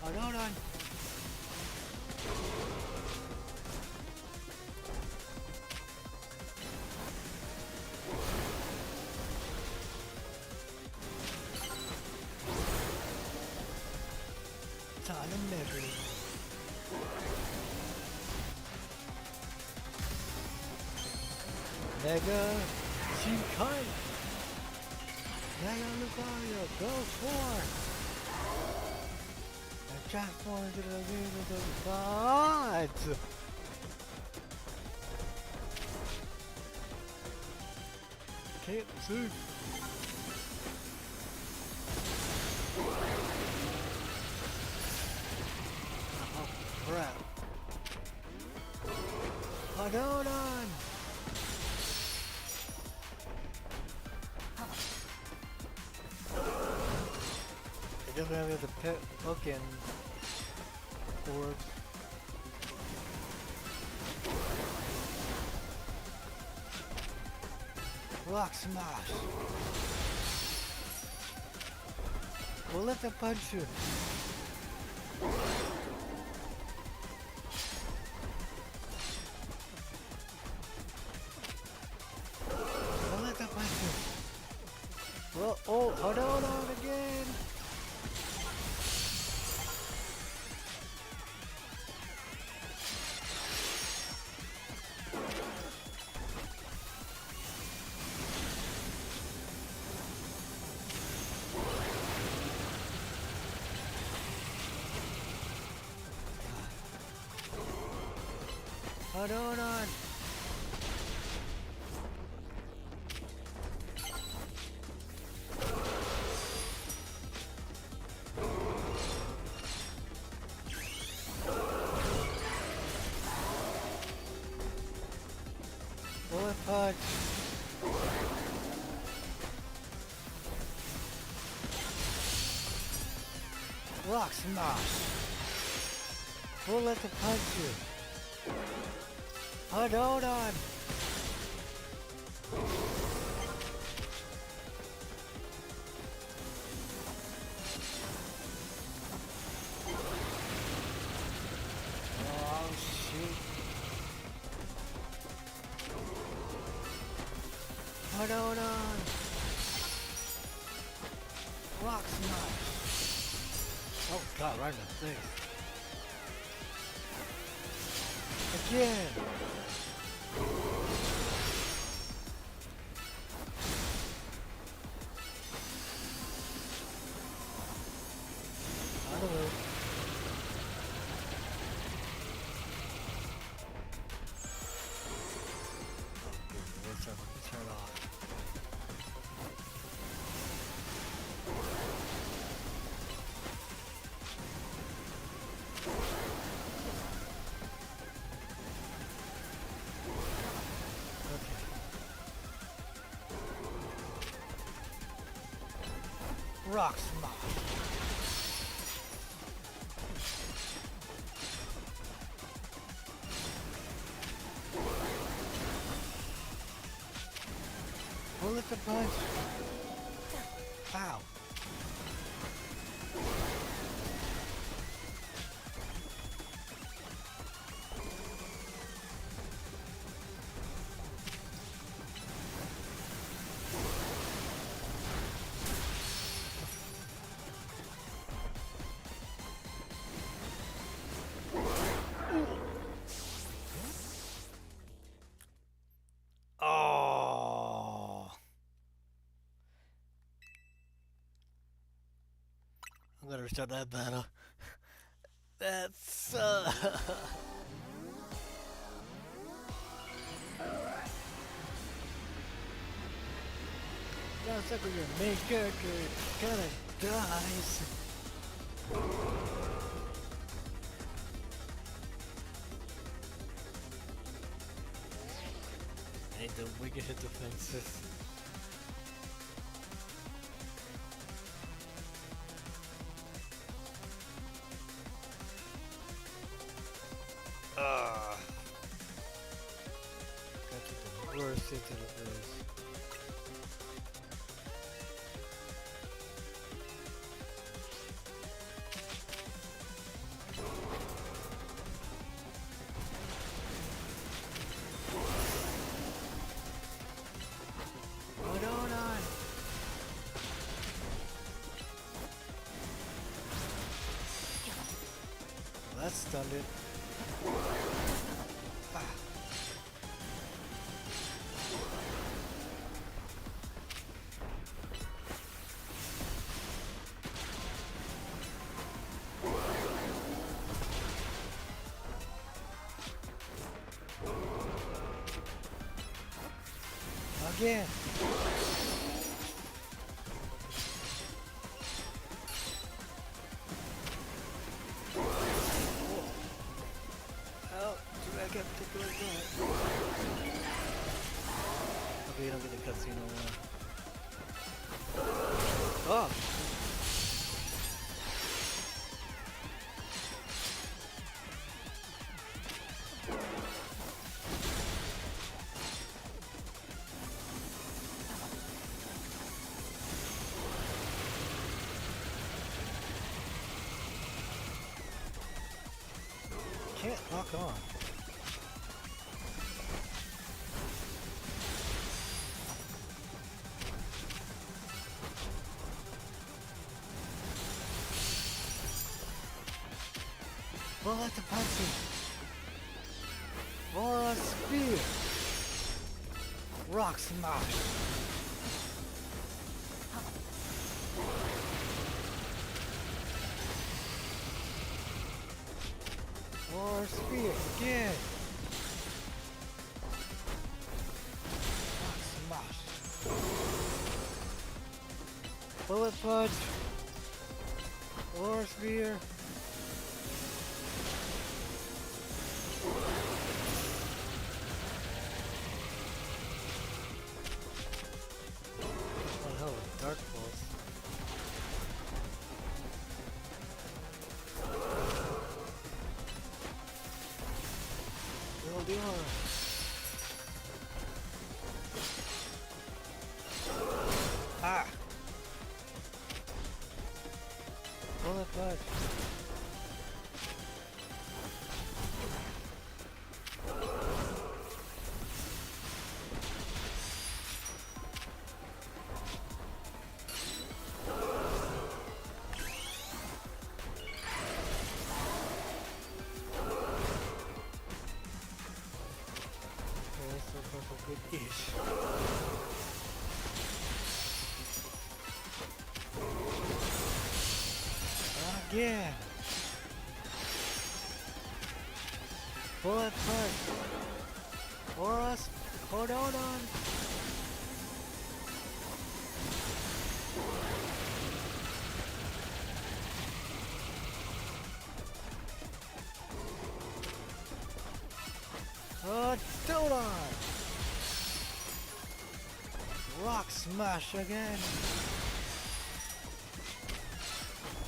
Hold on. Time and memory. Mega Shinkai. Mega Lucario, go for! And transform into the game of the gods! Can't see. Oh crap. Hold on! I definitely have the pet Pokemon orbs. Rock smash! We'll let them punch you. We'll let them punch you. Well, oh, hold on again. Hold on. Bullet punch. Rock smash. We'll let them punch you. Hold on. Oh shit. Hold on. Rock smash. Oh god, right in the face. Again. I don't know. Let's turn off. Rock smash. Bullet the punch. Ow. I'm gonna restart that battle. That sucks. Sounds like your main character kinda dies. I hate the wicked hit defenses. Got the worst hit to the face. Hold on. Well, that stunned it. Again. Oh, too bad I can't particularly do it. Okay, you don't get the cutscene no more. Oh! Can't lock on. Bullet the punching. Or a spear. Rock smash. Or spear again. Rock smash. Bullet punch. Or spear. What the hell is Dark Pulse? Deal. Ah! Bullet punch. Good-ish. Again. Bullet punch. Or us. Hold on. Hold on. Rock smash again.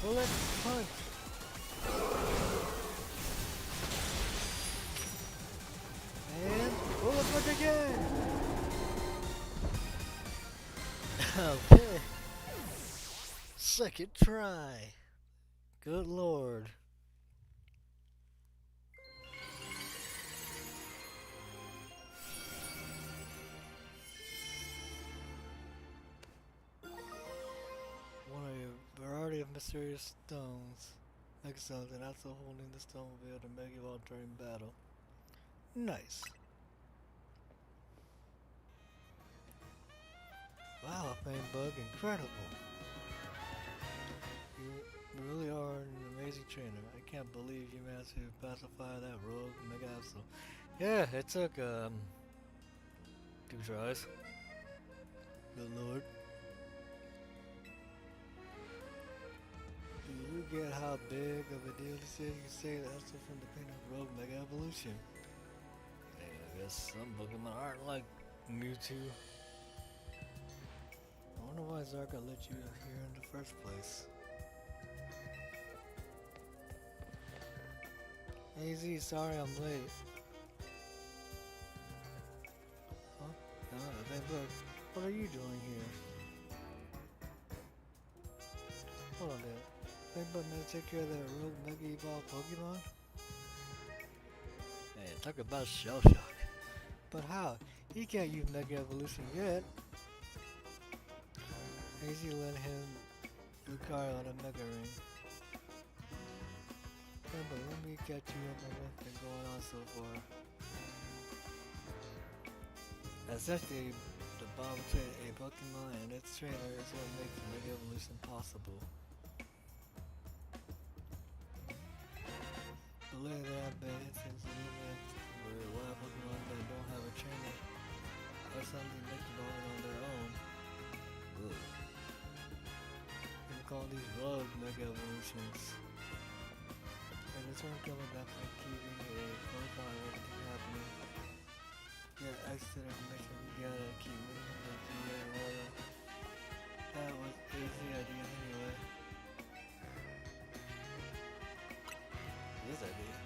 Bullet punch. And bullet punch again. Okay. Second try. Good lord. One of a variety of mysterious stones. Excellent, and also holding the stone will be able to make you all during battle. Nice. Wow, Flame Bug, incredible. You amazing trainer. I can't believe you managed to pacify that rogue Mega Absol. Yeah, it took 2 tries. Good lord. Do you get how big of a deal this is? You can say that Absol from the pain of rogue Mega Evolution. Hey, I guess some Pokemon aren't like Mewtwo. I wonder why Zarka let you here in the first place. AZ, sorry I'm late. Huh? Hey, look, what are you doing here? Hold on there. Hey, but man, take care of that rogue Mega Evolved Pokemon? Hey, talk about shell shock. But how? He can't use Mega Evolution yet. AZ let him Lucario on a Mega Ring. Yeah, but let me catch you up on what's been going on so far. Essentially, the bomb between a Pokemon and its trainer is what makes Mega Evolution possible. Believe there have been instances where wild Pokemon that don't have a trainer or suddenly make the ball on their own. Good. We call these rogue Mega Evolutions. And the term coming back from keeping a profile of everything happening. Get extra information, we gotta keep moving the GA royal. That was easy idea anyway. This idea.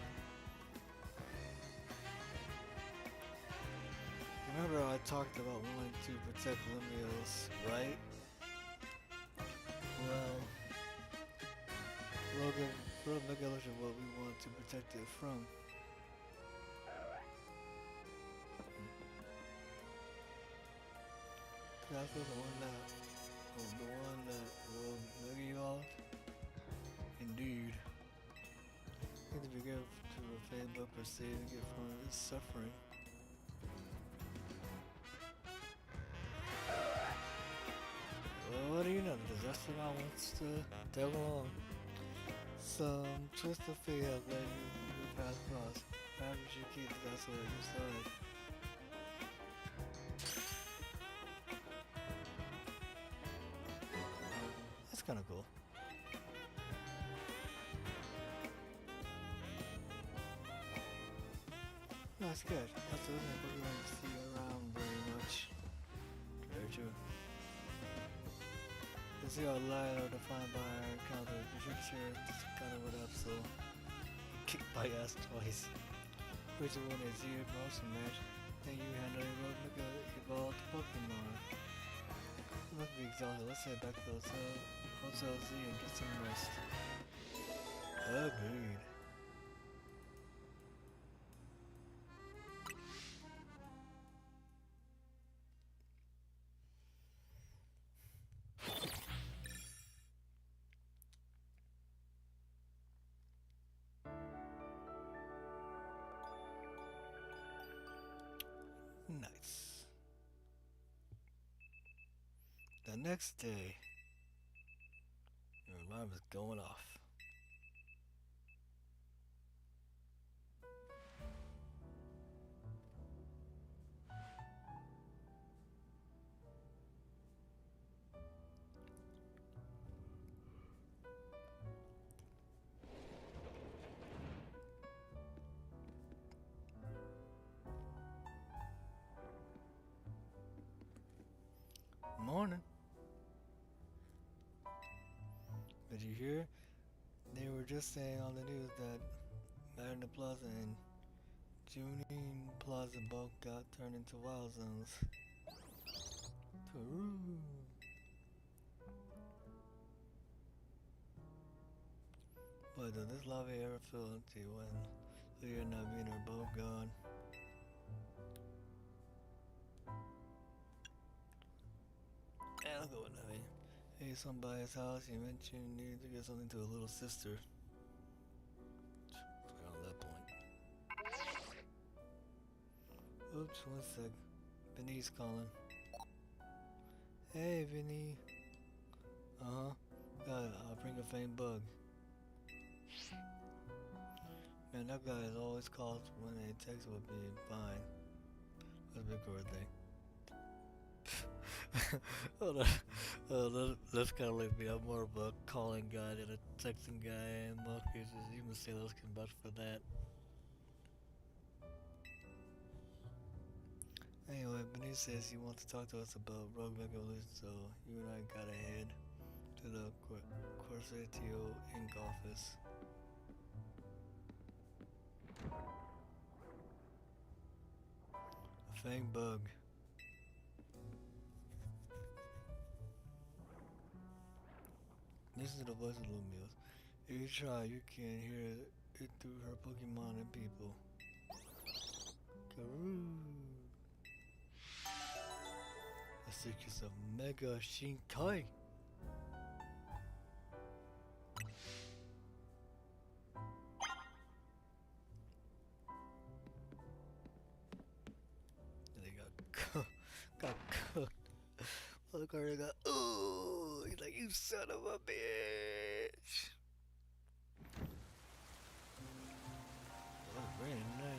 Remember I talked about wanting to protect Limios, right? Well, Rogue Mega Evolution is what we want to protect it from. That's the one that Rogue Mega Evolved? Indeed. You have to be careful to offend but per se and get from its suffering. Well, what do you know? The astronaut wants to tag along. Some twist of fate has led you to your path cross. Perhaps you should keep the vessel at your side. That's kinda cool. No, it's good. That's the only Pokemon you see around very much. Very true. Let's see how light are defined by our encounter. Be sure to share this encounter with Absol. Kicked by ass twice. Which will win a zero promotion match. Then you handle a rogue Mega Evolved Pokemon. You must be exhausted. Let's head back to the Hotel Z and get some rest. Agreed. Nice. The next day, your alarm is going off. Morning. Did you hear? They were just saying on the news that Magna Plaza and Junin Plaza both got turned into wild zones. True. But does this lobby ever feel empty when you're not being or both gone? Yeah, I'll go with that. Hey, somebody's house. You mentioned you needed to get something to a little sister. Around that point. Oops, one sec. Vinny's calling. Hey, Vinny. Uh-huh. Got it. I'll bring a faint bug. Man, that guy is always called when a text would be fine. Let's record thing. Hold on. That's kind of like me. I'm more of a calling guy than a texting guy, and most cases, even sailors can vouch for that. Anyway, Benny says he wants to talk to us about Rogue Mega Evolution, so you and I gotta head to the Corsair Inc. office. A Fang Bug. This is the voice of Lumios. If you try, you can hear it through her Pokemon and people. Karoo! The secrets of Mega Shinkai. And they got cooked. Well, Carter got, ooh, he's like, you son of a bitch. Oh, it's raining now.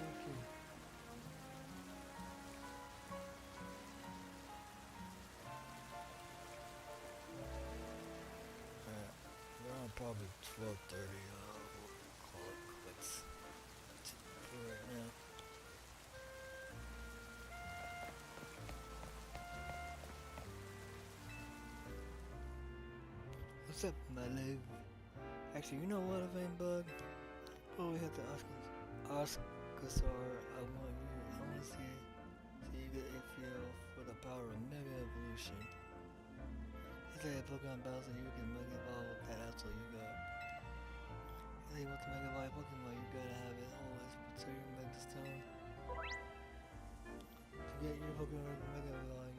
Okay. Around probably 12:30. We'll call it quits for right now. What's up, my love? Actually, you know what, a Fang Bug? Oh, we have to ask Oscar. I want to see you get a feel for the power of Mega Evolution. He said Pokemon battles and you can Mega Evolve with that asshole you got. He said with the Mega Evolve Pokemon, you gotta have it always protect your Mega Stone. To get your Pokemon Mega Evolve,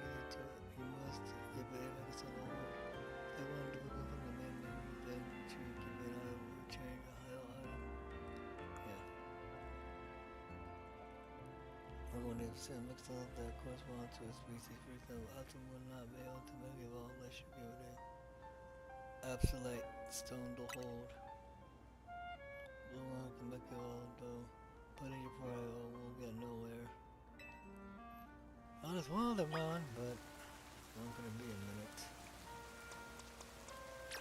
you must give it a Mega Stone or more. They wanted to Pokemon from the main menu, then to give it a change a high item. Yeah. We're going to send mixed up that correspond to a species. For example, Alton will not be able to Mega Evolve unless you give it a Absolute Stone to hold. Blue one can Mega Evolve though. Put in your product or we'll get nowhere. Oh, there's one other one, but it's not gonna be a minute.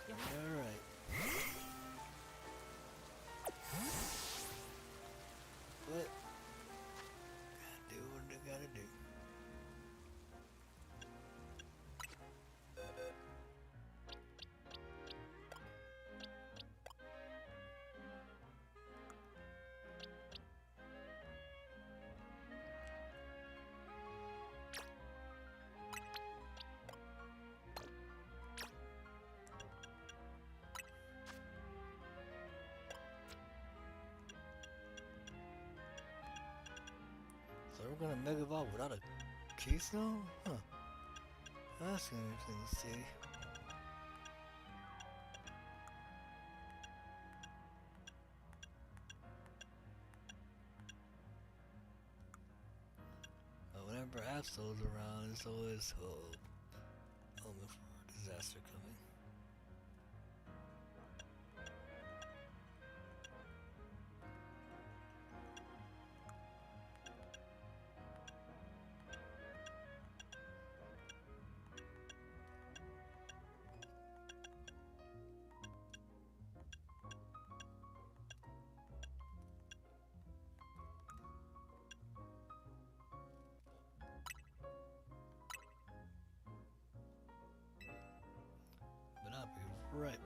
Alright. But do what they gotta do. So we're gonna Mega Evolve without a Keystone? Huh. That's interesting to see. But whenever Absol's around, it's always hope. Omen for disaster coming. But I'll be right